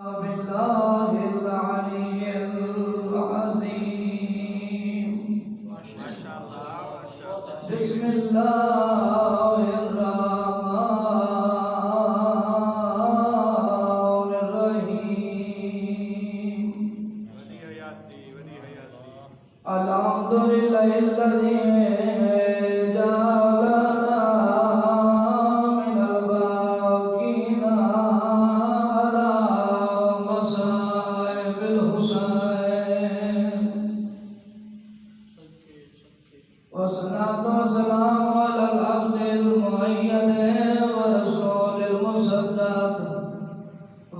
بالله العلي العظيم بسم الله الرحمن الرحيم الحمد لله الذي والصلاة والسلام على العبد المؤيد ورسول المصدق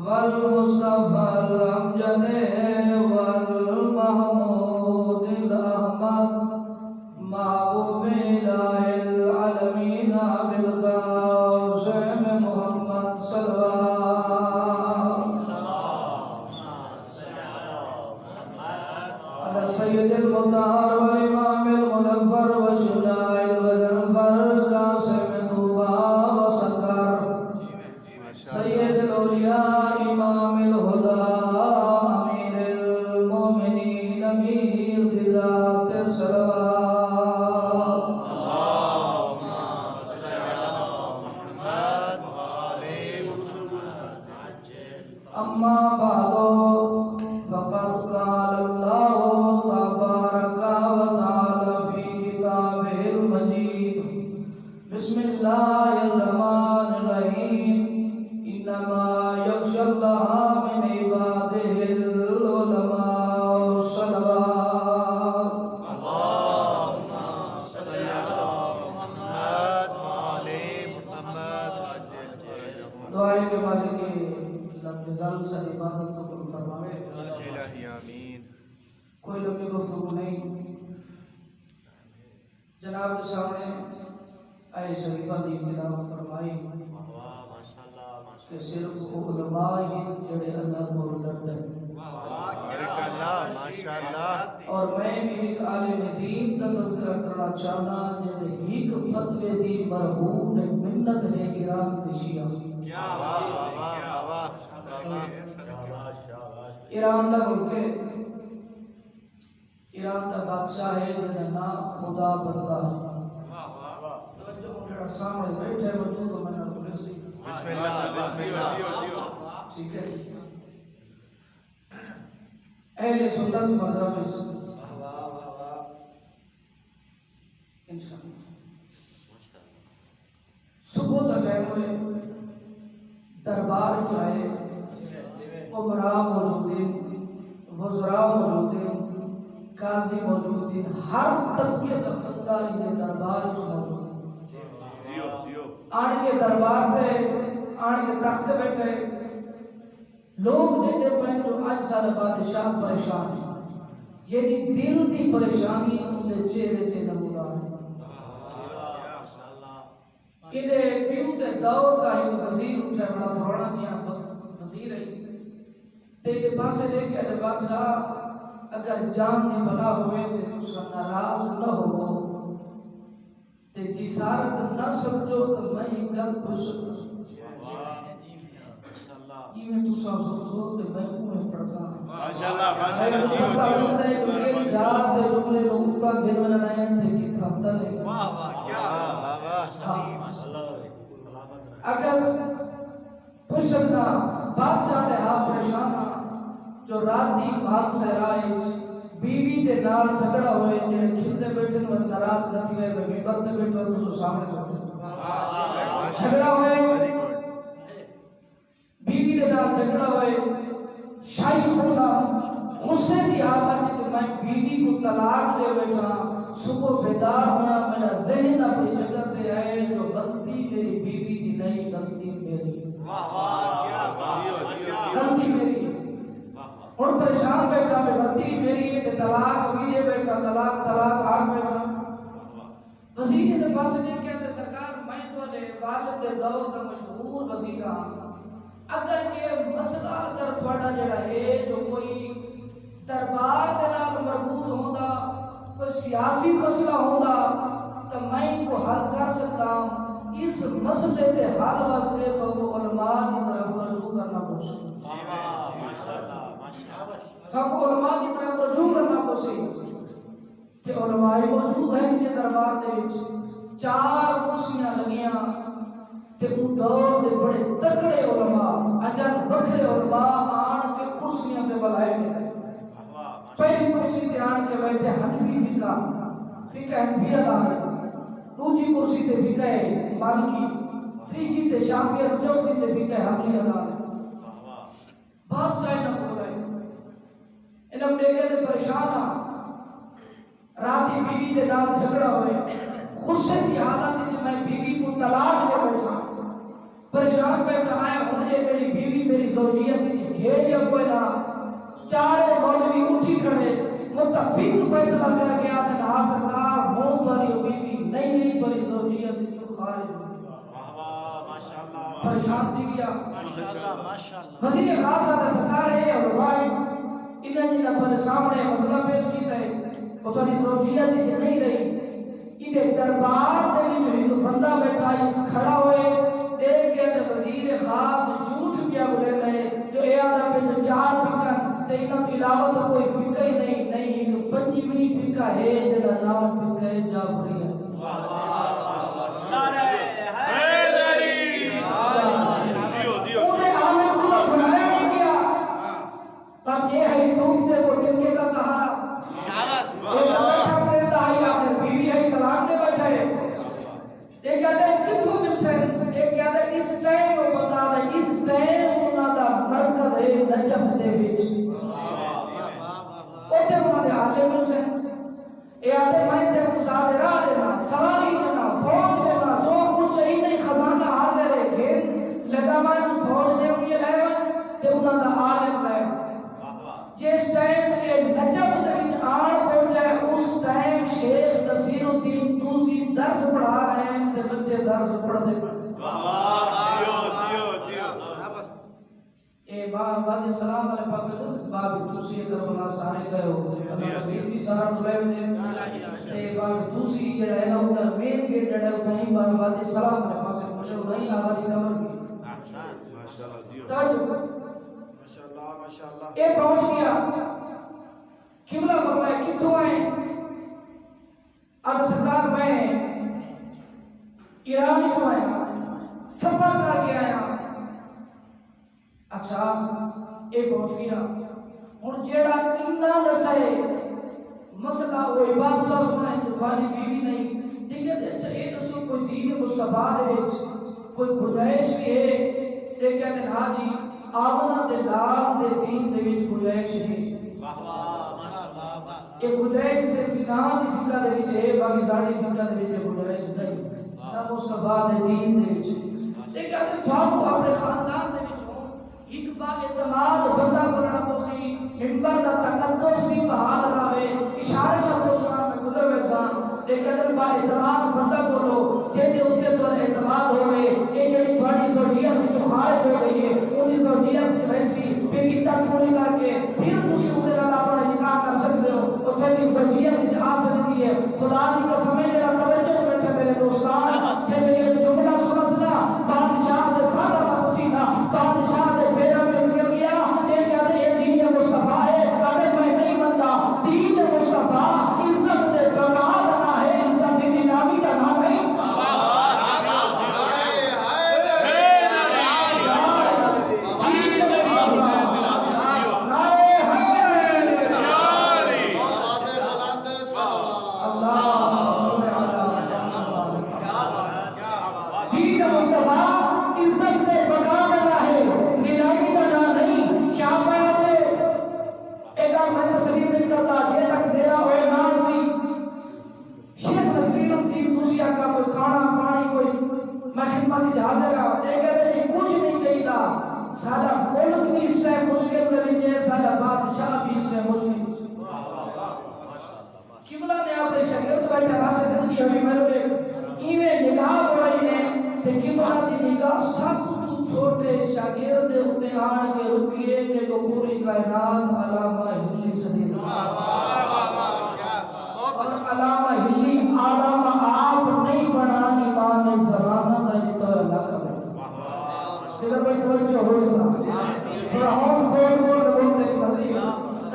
والمصطفى الأمجد والمحمود الأحمد محبوب إله العالمين بالقاسم محمد صلى على سيد المطهر والإمام المنور وشجاع الغنبر قاسم طوبى وسكر سيد الأولياء إمام الهدى أمير المؤمنين أمير ذات الصلوات اللهم صل على محمد وآل محمد. أما بعد فقد قال الله تبارك وتعالى في كتابه المجيد بسم الله الرحمن الرحيم إنما يخشى الله من عباده العلماء الصلوات اللهم صل على محمد وآل محمد عجل فرجهم. دعائیں کے مالک لمبزال سے عبادت قبول فرمائے. الہی آمین. کوئی لمبی گفتگو نہیں. جناب کے سامنے آئے شریفہ دی تلاوت فرمائی کہ صرف علماء ہی جڑے اللہ کو ڈرتے ہیں. بارکاللہ ماشاءاللہ. اور میں بھی ایک عالم دین کا تذکرہ کرنا چاہتا جڑے ایک فتوے دی مرحوم نے منت ہے ایران کے شیعہ. ایران دا ملک ہے. ایران دا بادشاہ ہے جنہا نام خدا بندہ ہے. توجہ میرا سامنے بیٹھے وجود کو میں نے بولے سی. بسم اللہ بسم اللہ. ٹھیک ہے. اہل سنت مذہب انشاءاللہ صبح کا ٹائم ہوئے دربار چاہے عمراء موجود ہیں وزراء موجود ہیں قاضی موجود ہیں ہر طبقے کا بندہ انہیں دربار موجود ہے. آن کے دربار پہ آن کے تخت بیٹھے لوگ دیتے پہن جو آج سارے بادشاہ پریشان ہیں. یعنی دل دی پریشانی انہیں چہرے سے نمودار ہے. انہیں پیو دے دور کا ایک وزیر اٹھے بڑا بڑھانا کیا وزیر ہے. تیرے پاسے دیکھے دے بادشاہ اگر جان نے بنا ہوئے تے تسا ناراض نہ ہو تے جسارت نہ سمجھو تو میں ایک گل پوچھ یہ میں تسا سمجھو تے میں کوئی پڑھتا ماشاءاللہ ماشاءاللہ. میری ذات دے جملے لوگ کا گھر میں تے کی تھمتا لے. واہ واہ کیا اگر پوچھنا بادشاہ نے ہاں پریشانہ جو رات دی مال سے رائے بیوی دے نال جھگڑا ہوئے جنہیں کھلتے بیٹھے وہ ناراض نہ تھی میں ممبر تے بیٹھا تو سامنے پہنچا جھگڑا ہوئے بیوی دے نال جھگڑا ہوئے شاہی خولا غصے دی حالت کہ میں بیوی کو طلاق دے بیٹھا صبح بیدار ہونا میرا ذہن اپنی جگہ تے آئے جو غلطی میری بیوی دی نہیں غلطی میری. غلطی میری اور پریشان بیٹھا میں غلطی میری ہے کہ طلاق ویلے بیٹھا طلاق آگ بیٹھا. وزیر کے پاس دیکھے کہ سرکار میں تو والد دے دور کا مشہور وزیر ہاں. اگر یہ مسئلہ اگر تھوڑا جڑا ہے جو کوئی دربار دے نال مربوط ہوندا کوئی سیاسی مسئلہ ہوندا تو میں کو حل کر سکتا ہوں. اس مسئلے کے حل واسطے تو علماء کی طرف رجوع کرنا پڑے. تھاکو علماء کی طرف رجوع کرنا پوسی تے علماء موجود ہیں ان کے دربار دے وچ 4 کرسیاں لگیاں تے ان دور دے بڑے تکڑے علماء اجن بکھرے علماء آن کے کرسیاں تے بلائے گئے پہلی کرسی تے آن کے بیٹھے حنفی فقہ حنفی ادا دوسری کرسی تے فقہ مالکی تیسری تے شافعی اور چوتھی تے فقہ حنبلی ادا بادشاہ نہ ہو گئے انہوں نے تے پریشان راتی بیوی دے نال جھگڑا ہوئے غصے کی حالت وچ میں بیوی کو طلاق دے بیٹھا پریشان پہ کہایا ہن اے میری بیوی میری زوجیت وچ ہے یا کوئی نہ چارے مولوی اٹھی کھڑے متفق فیصلہ کر کے آتے ہاں سرکار ہوں تاری بیوی نہیں تاری زوجیت وچ خارج واہ واہ ماشاءاللہ پریشان تھی گیا ماشاءاللہ وزیر خاصہ تے سرکار ہے اور بھائی انہاں نے اپنے سامنے مسئلہ پیش کیتا ہے وہ تھوڑی زوجیت وچ نہیں رہی ادھر دربار دے وچ ایک بندہ بیٹھا اس کھڑا ہوئے دیکھ کے وزیر خاص جھوٹ کیا بولے گئے جو اے آدھا پہ 4 فقہ تے انہاں کے علاوہ تو کوئی فقہ ہی نہیں ایک پنجویں فقہ ہے جس کا نام فقہ جعفریہ واہ واہ نعرہ حیدری دیو انہیں عالم کو بنایا نہیں کیا بس یہ ہے تم تے وہ تنکے کا سہارا ایک کہتے ہیں کتھو ملسن ایک کہتے ہیں اس ٹائم وہ بتا دے اس ٹائم انہاں دا مرکز ہے نجف دے وچ اوتھے انہاں دے عالم ملسن اے آتے میں تے مصادرہ دینا سواری دینا فوج دینا جو کچھ چاہیے نہیں خزانہ حاضر ہے گھن لگاون فوج دے ہوئے لیون تے انہاں دا عالم لے جس ٹائم اے نجف دے وچ آن پہنچے اس ٹائم شیخ نصیر الدین توسی درس پڑھا رہے ہیں تے بچے درس پڑھتے واہ واہ دیو اے باب السلام علیہ پاس باب توسی کربلا سارے گئے ہو نصیر بھی سارا بلائے ہوئے اے باب توسی جڑا ہے نا ادھر مین گیٹ جڑا ہے اتھائی باب السلام علیہ پاس مجھے وہی آبادی کمر کی احسان ماشاءاللہ دیو توجہ ماشاءاللہ اے پہنچ گیا قبلہ فرمائے کتھوں آئے اب سرکار میں ایران چھو آیا سفر کر کے آیا اچھا اے پہنچ گیا اور جیڑا انہا نسائے مسئلہ وہ عباد صاحب سنائے جو تھوانی بیوی نہیں دیکھتے اچھا اے نسو کوئی دین مصطفیٰ دے وچ کوئی گنجائش بھی ہے دیکھتے ہیں ہاں جی آمنہ دے لال دے دین دے وچ گنجائش ہے یہ گنجائش سے پتان دی فکر دے وچ ہے باقی ساڑی فکر دے وچ گنجائش نہیں نہ مصطفیٰ دے دین دے وچ دیکھتے ہیں تھوانو اپنے خاندان دے وچ ہوں ایک باق اعتماد بندہ کرنا پوسی منبر دا تقدس بھی بحال رہے اشارے کا دوستان میں گزر ویسان لیکن با اعتماد بندہ کرو جیدے اتے تو اعتماد ہوئے ایک جڑی تھوڑی زوجیت جو خارج ہو گئی ہے انہی زوجیت کی ویسی پھر عدت پوری کر کے پھر دوسری اتے اللہ اپنا نکاح کر سکتے ہو اور تھوڑی زوجیت کی آ سکتی ہے خدا دی قسم ہے جڑا توجہ بیٹھے میرے دوستان جب یہ جملہ سمجھنا بادشاہ دے سادہ دا پسینہ بادشاہ دے بیرا چل گیا لیکن کہتے یہ دین مصطفیٰ ہے اگر میں نہیں منتا دین مصطفیٰ عزت دے بقا رہنا ہے عزت دی نامی کا نام ہے سارا ملک بھی اس سے مشکل کرنی چاہیے سارا بادشاہ بھی اس سے مشکل قبلہ نے اپنے شاگرد بیٹھے راستے زندگی ابھی میں نے ایویں نگاہ پڑھائی نے کہ قبلہ کی نگاہ سب تو چھوٹے شاگرد اپنے آن کے رکیے کہ تو پوری کائنات علامہ ہلی صدیق اور علامہ ہلی علامہ آپ نہیں پڑھا امام زمانہ دا جتا علاقہ ادھر کوئی توجہ ہو جاتا تھوڑا ہون کھول بولتے کی مزید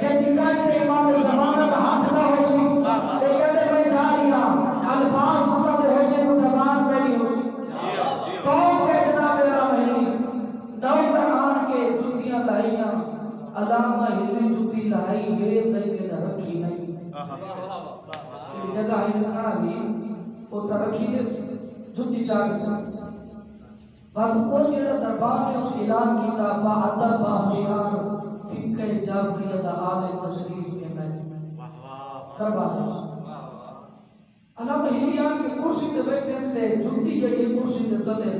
جدیدان کے امام زمانہ کا ہاتھ نہ ہو سی کہ کہتے میں جا رہا الفاظ سمت ہو سی زبان میں نہیں ہو سی پہنچ کے جناب راہی نو قرآن کے جتیاں لائیاں علامہ ہلنے جتی لائی ہے لیکن رکھی نہیں جگہ ہی رکھنا بھی وہ ترقی دے جتی چاہتا بعد وہ جڑا دربار نے اس اعلان کیتا با ادب با ہوشیار فقہ جعفریہ دا عالم تشریف کے میں دربار علامہ ہلیان کے کرسی تے بیٹھے تے جتی جڑی کرسی تے تلے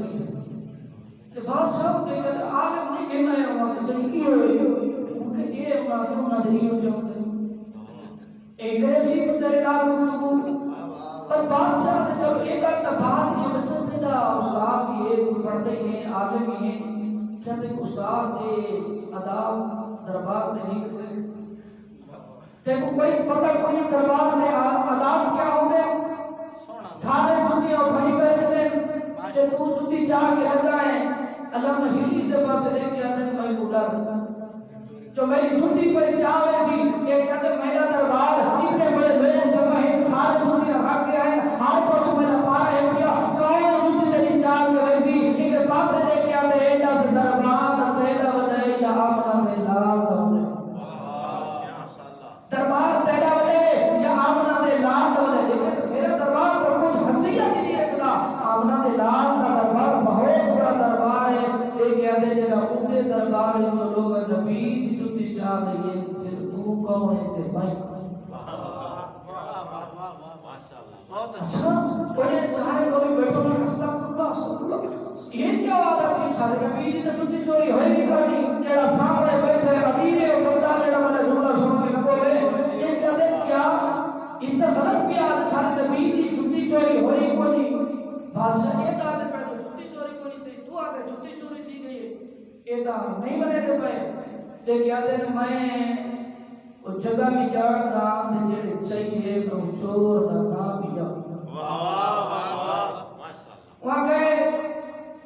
تے بادشاہ تے کہ عالم نہیں کہنا ہے وہاں تے صحیح کی ہوئے کہ یہ وہاں تے انہاں دے ہو جو ایک ایسی تیرے نال گفتگو پر بادشاہ نے جب ایک اتفاق یہ بچتے دا استاد یہ پڑھتے ہیں عالم ہیں کہتے استاد دے اداب دربار دے نہیں سے تے کوئی پتہ کوئی دربار دے اداب کیا ہوں گے سارے جتیاں اٹھائی بیٹھتے تے تو جتی چاہ کے لگائیں علامہ ہلی دے پاس لے کے آنے میں بڑھا جو میری جھوٹی کوئی چاہ ویسی کہ کہتے میرا دربار اتنے بڑے لوگ جمع ہیں سارے جھوٹیاں رکھ کے آئے ہر پاس میرا پارا ہے پیا کون جھوٹی تیری چاہ کے ویسی ان کے پاس لے کے آتے ایجا سے دربار تیرا بنے یا آمنا میں لال دونے دربار تیرا بنے یا آمنا میں لال دونے لیکن میرا دربار پر کچھ حسیت ہی نہیں رکھتا آمنا میں لال کا دربار بہت بڑا دربار ہے لے کے آتے جگہ اندے دربار ہے جو لوگ نبی چاہ رہی ہے پھر تو کون ہے تے بھائی اچھا اور چاہے کوئی بیٹھو نہ استغفر یہ کیا بات ہے سارے نبی کی چھٹی چوری ہوئی نہیں کرنی جڑا سامنے بیٹھے امیر ہے بندہ جڑا میں جملہ سن کے نہ بولے یہ کہتے کیا اتنا غلط کیا سارے نبی کی چھٹی چوری ہوئی کوئی بادشاہ یہ کہتے پہلے چھٹی چوری کوئی تے تو آگے چھٹی چوری تھی گئی یہ تو نہیں بنے دے پائے تے کہتے ہیں میں وہ جگہ بھی جان دا تے جڑے چاہیے تو چور دا نام بھی جان وہاں گئے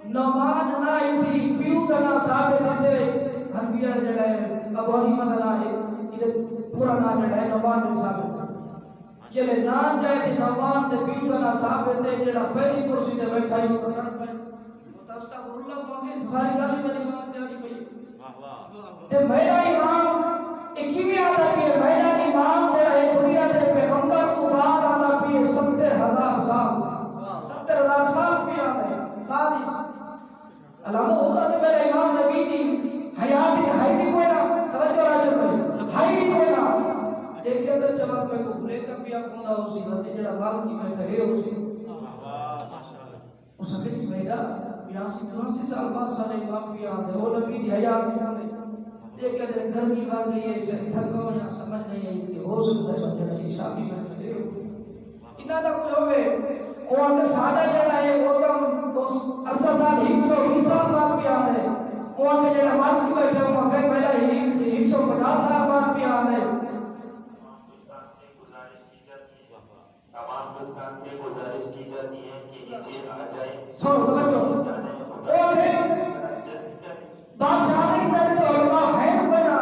نعمان نہ اسی پیو دا نام ثابت سے حنفیہ جڑا ہے ابو حنیفہ دا نام ہے یہ پورا نام جڑا ہے نعمان بن ثابت ہے جڑے نام جیسے نعمان تے پیو دا نام ثابت ہے جڑا پہلی کرسی تے بیٹھا ہے وہ کرن پہ استغفر اللہ مانگے ساری گل میری مان پیاری پئی تے میرا امام اکیویں آتا پیے میرا امام تیرا ہے دنیا دے پیغمبر تو بعد آتا پیے 70,000 سال 70,000 سال پیے آتا ہے بعد علامہ ہوتا تو میرا امام نبی دی حیات کی ہائی بھی کوئی نہ توجہ راشد ہوئی ہائی بھی کوئی نہ دیکھ کے اندر چمک میں کو بھلے کا پیا کوندا ہو سی بچے جڑا مال کی میں تھگے ہو سی اس اگلی میرا 82 سال بعد سارے امام پیا آتے وہ نبی دی حیات کی آتے یہ کہتے ہیں گرمی بڑھ گئی ہے اسے تھکو یا سمجھ نہیں آئی کہ ہو سکتا ہے بچے رہی شافی میں چلے ہو اتنا تک کوئی ہوئے وہ اگر ساڑھا جڑا ہے وہ کم عرصہ سال 120 سال بعد بھی آنے وہ اگر جڑا مال کی بیٹھے وہ اگر پہلا 150 سال بعد بھی آنے تمام دوستان سے گزارش کی جاتی ہے کہ نیچے آ جائیں سنو توجہ اور بادشاہ نے کہتے تو علماء ہے بنا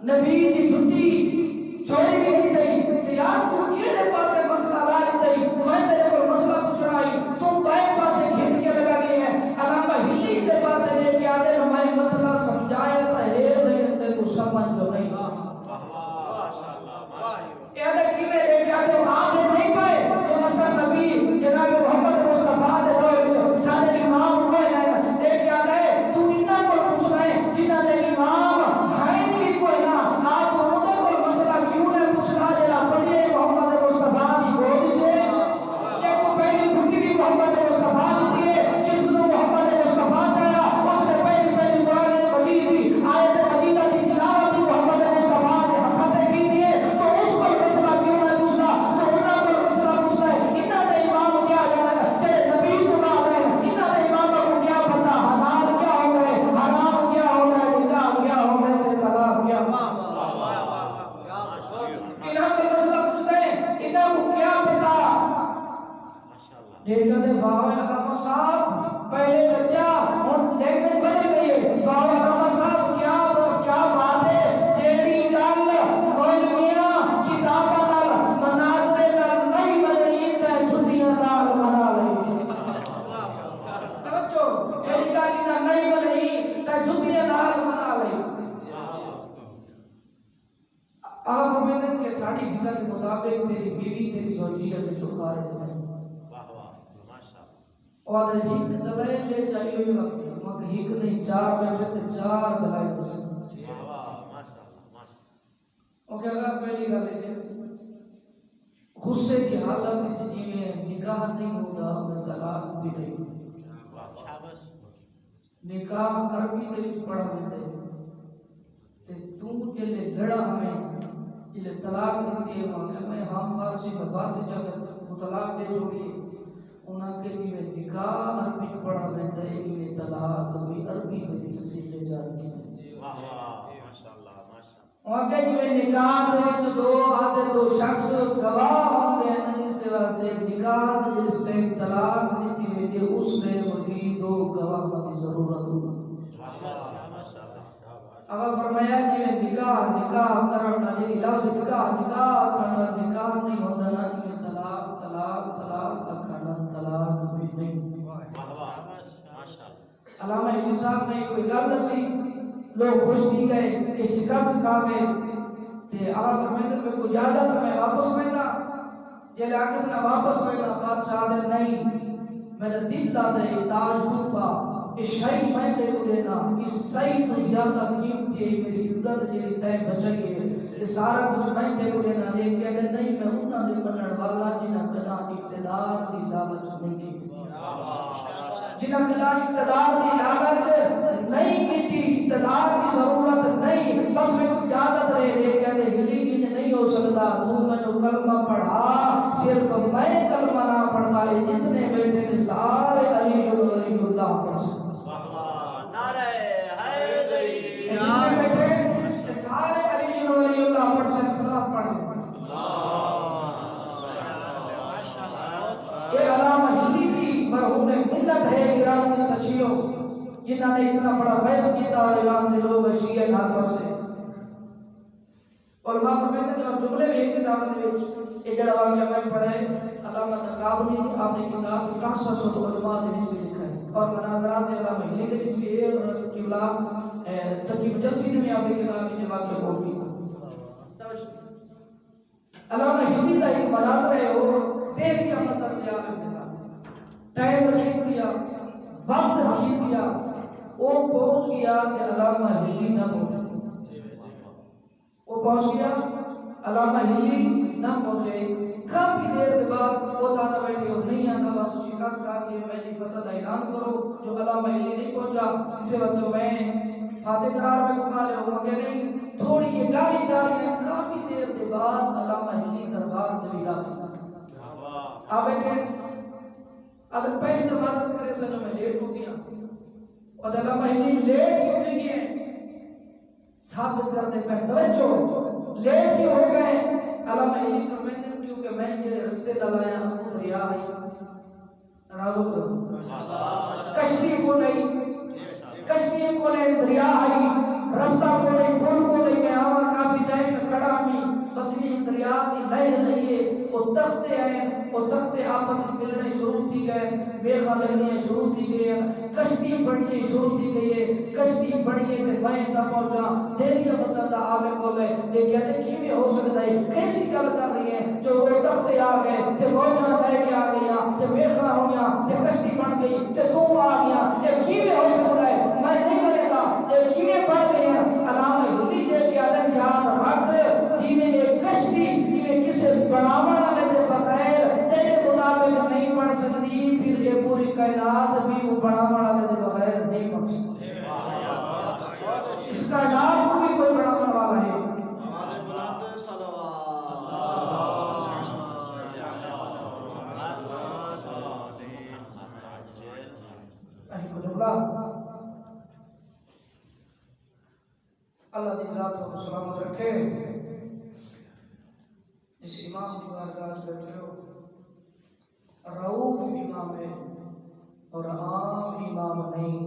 نبی کی چھٹی چھوڑی بھی نہیں تھی کہ یار تو کیڑے پاسے مسئلہ لا لیتے میں تیرے کو مسئلہ پوچھ رہا ہوں تو بائیں پاسے گھر کے لگا گئی ہے علامہ ہلی کے پاسے لے کے آتے ہمارے مسئلہ سمجھایا تھا لیکن تیرے کو سمجھ جو نہیں کہتے کہ میں لے کے آتے آگے نہیں پائے تو اصل نبی جناب محمد مصطفیٰ دے دور سارے امام ہوئے ہیں لے کے آتے تو انہاں کو پوچھ رہے جنہاں دے امام ہیں بھی کوئی نہ آپ تے جتیاں نال منا لئی آپ فرمائیں کہ ساڑی فکر کے مطابق تیری بیوی تیری زوجیت جو خارج ہے اور ایک دلائل لے چاہیے ہوئی وقت مگر ایک نہیں چار بیٹھے تے چار دلائل دے اوکے اگر پہلی گل ہے غصے کی حالت جنہیں نکاح نہیں ہوگا وہ طلاق بھی نہیں نکاح عربی دے وچ پڑھا ویندے تے تو جلے لڑا ہمیں جلے طلاق دیتی ہے مگر میں ہم فارسی بفارسی جب طلاق دے چھوڑی انہاں کے لیے نکاح عربی پڑھا ویندے یہ طلاق بھی عربی دے وچ سیکھے جاتی ہے وہاں کے جو نکاح دے وچ دو شخص گواہ ہوندے ہیں اس واسطے نکاح جس نے طلاق دیتی ویندی اس میں وہی دو گواہ کی ضرورت ہوتی اگر فرمایا کہ نکاح کرنا یعنی لفظ نکاح کرنا نکاح نہیں ہوتا نا کہ طلاق کرنا طلاق بھی نہیں علامہ علی صاحب نے کوئی گل دسی لوگ خوش تھی گئے کہ شکست کھا گئے تے آپ فرمائیں کہ کوئی اجازت میں واپس ملنا جلے آکس نہ واپس ملنا بادشاہ دے نہیں میرا دل دا دے تاج ٹوپا اس شہید میں تے کو دینا اس صحیح تو زیادہ قیمتی ہے میری عزت جیلی تے بچائی ہے یہ سارا کچھ میں تے کو دینا لیکن اگر نہیں میں انہاں دے بنن والا جنہاں کدا اقتدار دی لالچ نہیں کی جنہاں کدا اقتدار دی لالچ نہیں کی اقتدار کی ضرورت نہیں بس میں کچھ اجازت رہے دے کہتے ہلی بھی نہیں ہو سکتا تو میں نے کلمہ پڑھا صرف میں کلمہ نہ پڑھتا ہے جتنے بیٹھے نے سارے علی اللہ پڑھ سکتا نعرہ حیدری سارے علی ولی اللہ پڑھ سکتا پڑھ یہ علامہ ہلی کی مرحوم ملت ہے ایران کی تشیع جنہوں نے اتنا بڑا بحث کیتا اور ایران کے لوگ شیعہ دھاروں سے اور ماں فرمائتے ہیں جملے میں ایک کتاب نے ایک جڑا واقعہ میں پڑھے علامہ تقابلی آپ نے کتاب قصص العلماء دے وچ لکھا ہے اور مناظرات علامہ ہلی دے وچ بھی ہے اور قبلہ تقریب جلسی میں آپ نے کتاب وچ واقعہ ہو بھی علامہ ہلی کا ایک مناظر ہے وہ دیکھ کے مسئلہ کیا کرتا ٹائم رکھ دیا وقت رکھ دیا وہ پہنچ گیا کہ علامہ ہلی نہ پہنچے وہ پہنچ گیا علامہ ہلی نہ پہنچے کافی دیر کے بعد وہ تانا بیٹھے ہو نہیں آتا بس شکست کھا کے پہلی فتح کا اعلان کرو جو علامہ ہلی نہیں پہنچا اسے وجہ میں فاتح قرار میں کما لے ہو کہ نہیں تھوڑی یہ گاڑی جا رہی ہے کافی دیر کے بعد علامہ ہلی دربار میں داخل آ بیٹھے اگر پہلی دفعہ کرے سنو میں لیٹ ہو گیا اور علامہ ہلی لیٹ کیوں چکی ہے ثابت کرتے پر توجہ لیٹ کیوں ہو گئے علامہ ہلی فرمائیں گے کیونکہ میں جڑے رستے لایا ہوں دریا ہے ناراض ہو کشتی کو نہیں دریا ہے رستہ کو نہیں پھول کو نہیں میں آوا کافی ٹائم میں کھڑا ہوں بس یہ دریا کی لہر نہیں ہے وہ تختے ہیں وہ تختے آپس ملنے شروع تھی گئے میخا لگنے شروع تھی گئے کشتی بڑھنے شروع تھی گئی ہے کشتی بڑھنے کے میں تک پہنچا دیریہ مسئلہ آگے کو گئے یہ کہتے کی بھی ہو سکتا ہے کیسی گل کر رہی ہے جو وہ تختے آ گئے تے موجہ لے کے آ گیا تے میخا ہو گیا تے کشتی بڑھ گئی تے تو آ گیا یہ کی بھی ہو سکتا ہے میں نہیں بنے گا یہ کی بھی پڑھ گئے ہیں علامہ ہلی دے کے آدھر یاد رکھ جی میں ایک کشتی جی میں کسے بڑھاونا لیتے بغیر تیرے مطابق نہیں پڑھ سکتی پھر یہ پوری کائنات بھی وہ بڑھاونا لیتے بغیر نہیں پڑھ سکتی اس کائنات کو بھی کوئی بڑھاونا والا ہے اللہ دی ذات کو سلامت رکھے اس امام کی بارگاہ بیٹھے ہو رؤوف امام ہے اور عام امام نہیں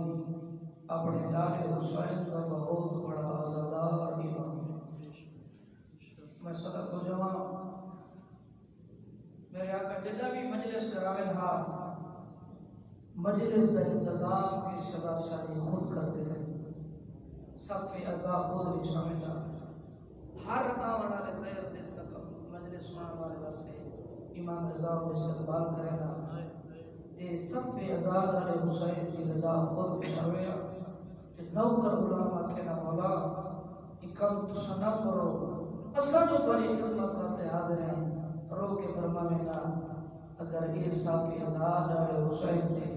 اپنے لاڈے حسین کا بہت بڑا عزادار امام ہے میں صدق ہو جاؤں میرے آقا جدہ بھی مجلس کراوے تھا مجلس کا انتظام پیر شباب شاہی خود کرتے ہیں صف ازا خود بچھاویں دا ہر آوان والے خیر دے سکم مجلس سنان والے واسطے امام رضا کو استقبال کرے گا تے صف ازا والے حسین کی رضا خود بچھاویں تے نوکر علماء کہنا مولا کم تسا نہ کرو اصل جو بڑی خدمت واسطے حاضر ہیں رو کے فرماویں گا اگر یہ صف ازا والے حسین نے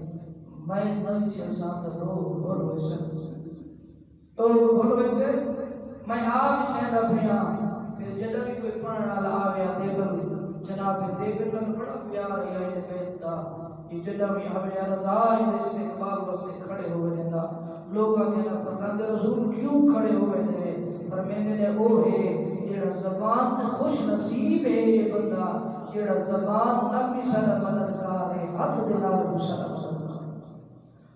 میں نہ چیزاں تو لوگ بول ویسے تو بول ویسے میں آپ چھے رفیاں پھر جدہ بھی کوئی پڑھنا والا آویا دیبل جناب دیبل میں بڑا پیار ہے یہ بیت دا یہ جدہ بھی ہمیں رضا اس کے اقبال سے کھڑے ہوئے دینا لوگا کہنا فرزند رسول کیوں کھڑے ہوئے دے پر میں نے او ہے یہ زبان میں خوش نصیب ہے یہ بندہ یہ زبان نبی صلی اللہ مددگار ہے ہاتھ دینا رب صلی اللہ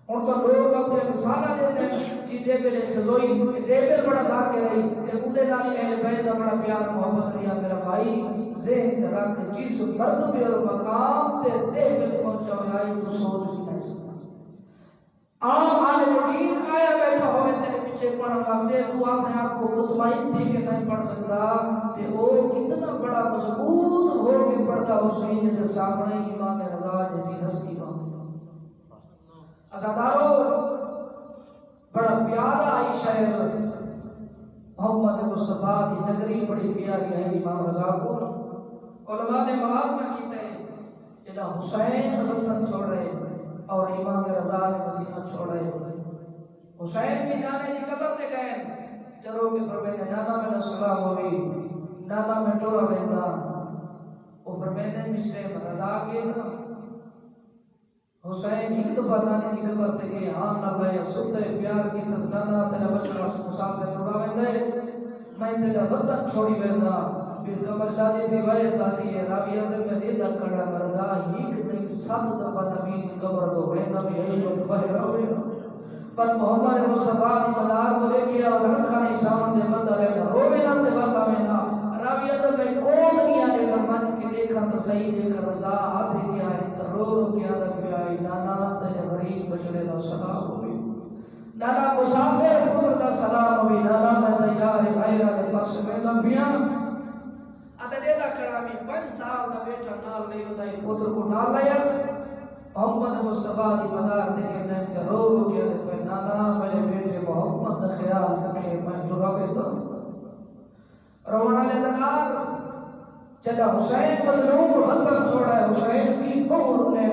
اور تو لوگ اپنے مسالہ دیتے ہیں کہ دیبل خضوئی دیبل بڑا ذاکر رہی کہ انہیں نالی اہل بیت بڑا پیار محبت ریا میرا بھائی ذہن جگہ کہ جس مرتبے اور مقام تے دیبل پہنچا ہوئے آئی تو سوچ بھی نہیں سکتا عام عالم دین آیا بیٹھا ہوئے تیرے پیچھے پڑھنے واسطے تو اپنے آپ کو مطمئن تھی کہ نہیں پڑھ سکتا کہ وہ کتنا بڑا مضبوط ہو کے پڑھتا حسین جیسے سامنے امام رضا جیسی ہستی بات ازادارو بڑا پیارا آئی شہر محمد مصطفیٰ کی نگری بڑی پیاری ہے امام رضا کو علماء نے موازنہ کیتے ہیں جدا حسین وطن چھوڑ رہے اور امام رضا نے مدینہ چھوڑ رہے حسین کی جانے کی قبر تے گئے چلو کہ فرمیدے نانا میں سلام ہوئی نانا میں ٹورا بیندہ وہ فرمیدے مشرے رضا کے حسین ایک دفعہ نانے کی قبر تے گئے ہاں نہ یا ستے پیار کی تزنانا تیرا بچہ مسافر ٹورا بیندے میں تیرا وطن چھوڑی بیندہ پھر قبر شادی تھی بھائی تاکی ہے رابیہ دے میں دیدہ کڑا مرزا ایک نہیں 7 دفعہ نبی قبر تو بیندہ بھی ہے جو باہر ہوئے پر محمد مصطفیٰ کی مدار کو لے کیا اور رکھا نہیں سامان سے بندہ رہتا روے نہ تے بندہ میں نہ رابیہ دے میں کون کیا لے کر من کے دیکھا تو صحیح دے کر رضا آدھے کیا ہے رو کیا دے کیا ہے نانا تے غریب بچڑے دا سلام ہوئی نانا مسافر پتر دا سلام ہوئی نانا میں تیار غیرہ دے پاس میں لمبیاں ادلے دا کھڑا بھی 5 سال دا بیٹا نال نہیں ہوتا ہے پتر کو نال لیس محمد مصطفیٰ دی مدار دے کے میں کہ رو کیا دے کوئی نانا میرے بیٹے محمد دا خیال رکھے میں جرابے دا رونا لے دنار چلا حسین مظلوم حضر چھوڑا ہے حسین بھی بہر نے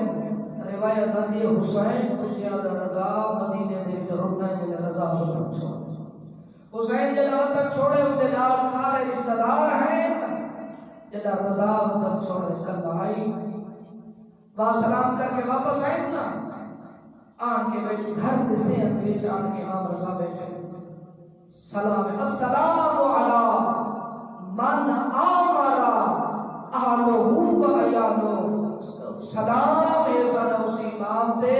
روایت آتی ہے حسین تو زیادہ رضا مدینے دے ضرور نہیں ملے رضا وطن چھوڑا حسین جلا وطن چھوڑے ان دلال سارے رشتہ دار ہیں جلا رضا وطن چھوڑے کل آئی با سلام کر کے واپس آئیں نا آن کے بیٹھے گھر دے سے اندریچ آن کے امام رضا بیٹھے سلام السلام علی من آمرا اہلوہو و ایالو سلام ایسا نوسی امام دے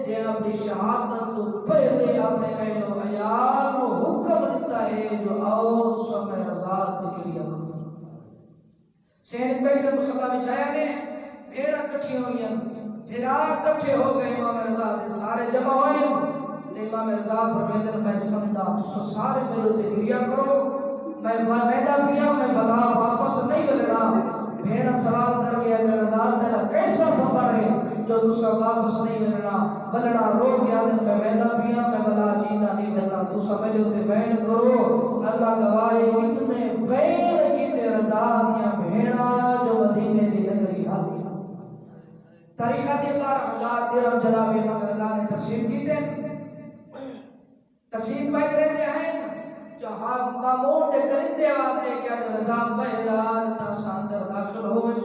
جے اپنی شہادت تو پہلے اپنے اہل و عیال کو حکم دیتا ہے جو آؤ تو سب میں رضا کے لیے سینک بیٹھے مسلح بچھایا نے بھیڑا کٹھی ہوئی ہیں پھر کٹھے ہو گئے امام رضا دے سارے جمع ہوئے امام رضا فرمیدن میں سمجھا تو سارے ملو تے گریا کرو میں میدہ پیا میں بلا واپس نہیں بلنا بھیڑا سوال کر گیا کہ رضا تیرا کیسا سفر ہے جو دوسرا واپس نہیں بلنا رو گیا دن میں میدہ پیا میں بلا جینا نہیں بلنا تو سمجھو تے بین کرو اللہ گواہی اتنے بین کی تے رضا دیا بھیڑا جو مدینے دی نگری آ گیا طریقہ دیتا اللہ دیرم جناب امام رضا نے تقسیم کی تھے تقسیم پائے رہتے ہیں جہاں مامون نے کرندے واسطے کیا رضا پہلان تا ساندر داخل ہوئے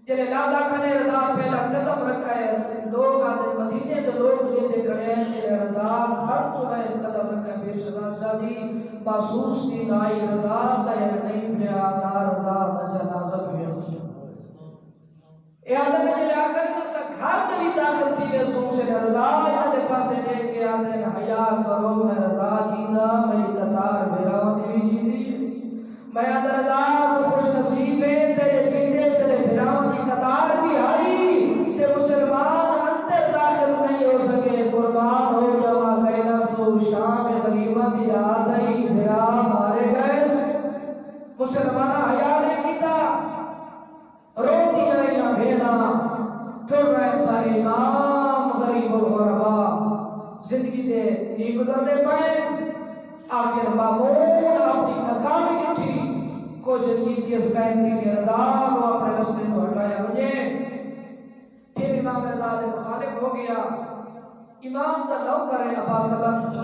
جلے لادا کھنے رضا پہلا قدم رکھا ہے لوگ آتے مدینے دے لوگ جیتے کھڑے ہیں جلے رضا ہر تو ہے قدم رکھا ہے بیر صدا شادی محسوس کی نائی رضا پہل نہیں پڑیا نا رضا نا جنازہ پڑیا اے آدھے جلے آکر نسا گھر دلی داخل تھی گئے سو سے رضا آدھے پاسے دیکھ کے آدھے حیاء کرو میں رضا جینا میری قطار بیراونی بھی جیندی میں آدھے رضا خوش نصیب ہے تیرے جیندے تیرے بیراونی قطار بھی آئی تے مسلمان اندر داخل نہیں ہو سکے قربان ہو جوا غیرت تو شام غریبہ دی رات آئی بھرا مارے گئے مسلمانہ حیا نے کیتا رو دیا یا بھیڑا چھوڑ رہے سارے امام غریب الغربا زندگی دے نہیں گزرنے پائے آخر مامون اپنی ناکامی اٹھی کوشش کی تھی اس بیتی کے رضا وہ اپنے رستے کو ہٹایا مجھے پھر امام رضا دے مخالف ہو گیا امام دا لو کرے ابا سلط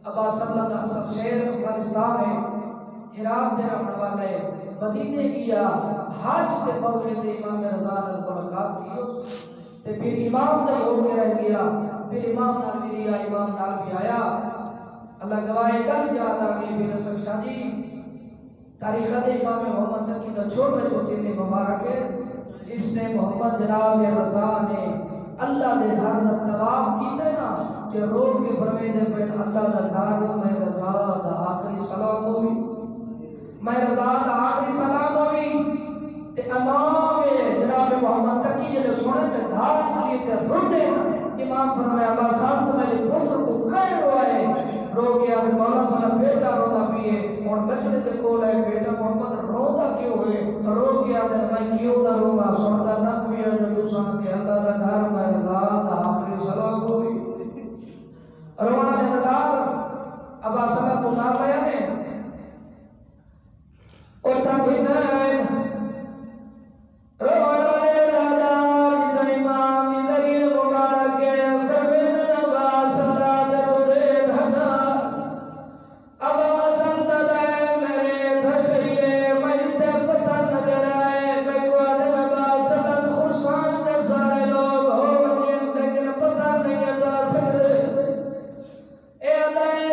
ابا سلط اصل شہر افغانستان ہے حرام دے رہن والے مدینے کیا حج کے موقع سے امام رضا نے ملاقات کی تے پھر امام دا ہو کے رہ گیا پھر امام نال بھی رہا امام نال بھی آیا اللہ گواہ کل زیادہ آگے بھی نصر شاہ جی تاریخ امام محمد تقی کا چھوڑ میں تسیل مبارک ہے جس نے محمد جناب رضا نے اللہ دے گھر دا طواف کیتے نا کہ روک کے فرمے دے پہ اللہ دا گھر میں رضا دا آخری سلام ہوئی میں رضا دا آخری سلام ہوئی تے امام جناب محمد تقی جو سنے تے گھر کے لیے تے رڑے نا امام فرمایا ابا صاحب تو میرے پتر کو کہیں روائے رو گیا تے مولا فلا بیٹا روتا پیے اور بچنے تے کول ہے بیٹا محمد روتا کیوں ہوئے رو گیا تے میں کیوں نہ روما سنتا نہ پیا جو دوسرا کہ اللہ دا گھر میں رضا دا آخری سلام ہوئی رونا انتظار ابا صاحب کو نہ لیا نے اور تا بھی نہ رونا لے راجا جتا امام ادھری مبارک کے فرمین نبا صدا درے دھنا ابا صدا دے میرے بھٹیے میں تے پتہ نظر آئے میں کو آدھے نبا صدا خرسان دے سارے لوگ ہو گئے لیکن پتہ نہیں ادا سکتے اے اللہ